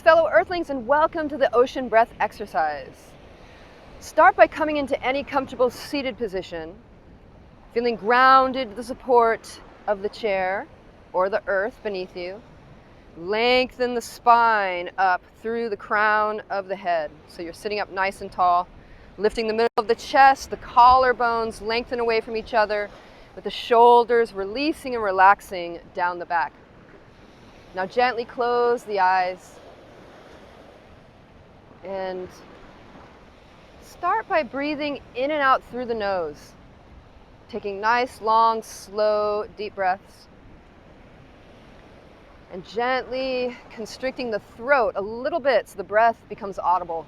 fellow Earthlings, and welcome to the ocean breath exercise. Start by coming into any comfortable seated position, feeling grounded to the support of the chair or the earth beneath you. Lengthen the spine up through the crown of the head. So you're sitting up nice and tall, lifting the middle of the chest, the collarbones lengthen away from each other, with the shoulders releasing and relaxing down the back. Now gently close the eyes and start by breathing in and out through the nose, taking nice, long, slow, deep breaths, and gently constricting the throat a little bit so the breath becomes audible.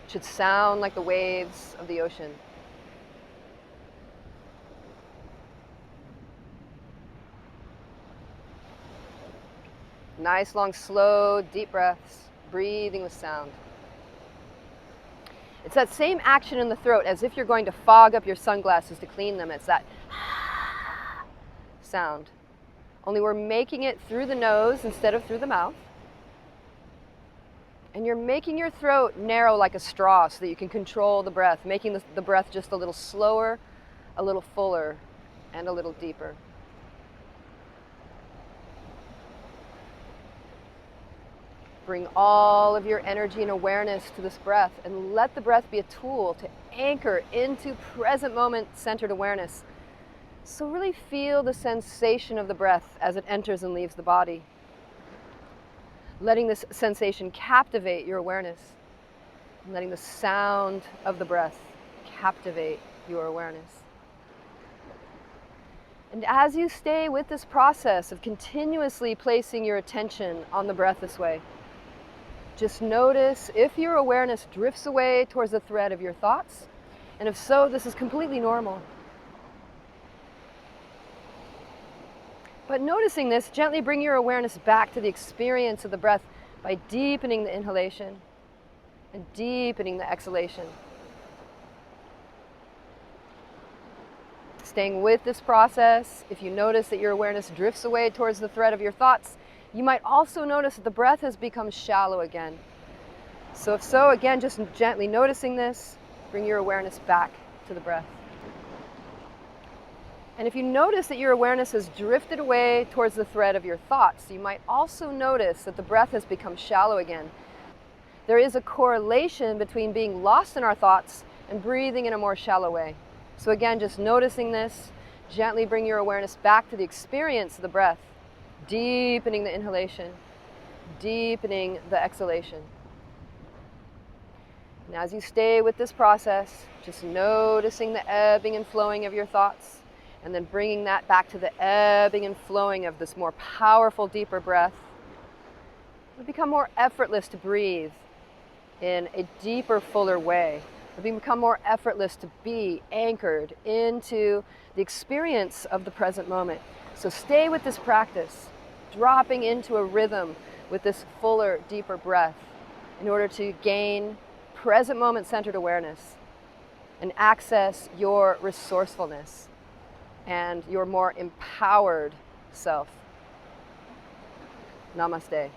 It should sound like the waves of the ocean. Nice, long, slow, deep breaths, breathing with sound. It's that same action in the throat as if you're going to fog up your sunglasses to clean them. It's that sound. Only we're making it through the nose instead of through the mouth. And you're making your throat narrow like a straw so that you can control the breath, making the breath just a little slower, a little fuller, and a little deeper. Bring all of your energy and awareness to this breath and let the breath be a tool to anchor into present moment centered awareness. So really feel the sensation of the breath as it enters and leaves the body. Letting this sensation captivate your awareness. And letting the sound of the breath captivate your awareness. And as you stay with this process of continuously placing your attention on the breath this way, just notice if your awareness drifts away towards the thread of your thoughts, and if so, this is completely normal. But noticing this, gently bring your awareness back to the experience of the breath by deepening the inhalation and deepening the exhalation. Staying with this process, if you notice that your awareness drifts away towards the thread of your thoughts, you might also notice that the breath has become shallow again. So if so, again, just gently noticing this, bring your awareness back to the breath. And if you notice that your awareness has drifted away towards the thread of your thoughts, you might also notice that the breath has become shallow again. There is a correlation between being lost in our thoughts and breathing in a more shallow way. So again, just noticing this, gently bring your awareness back to the experience of the breath, deepening the inhalation, deepening the exhalation. And as you stay with this process, just noticing the ebbing and flowing of your thoughts, and then bringing that back to the ebbing and flowing of this more powerful, deeper breath, it'll become more effortless to breathe in a deeper, fuller way. It'll become more effortless to be anchored into the experience of the present moment. So stay with this practice, dropping into a rhythm with this fuller, deeper breath in order to gain present moment centered awareness and access your resourcefulness and your more empowered self. Namaste.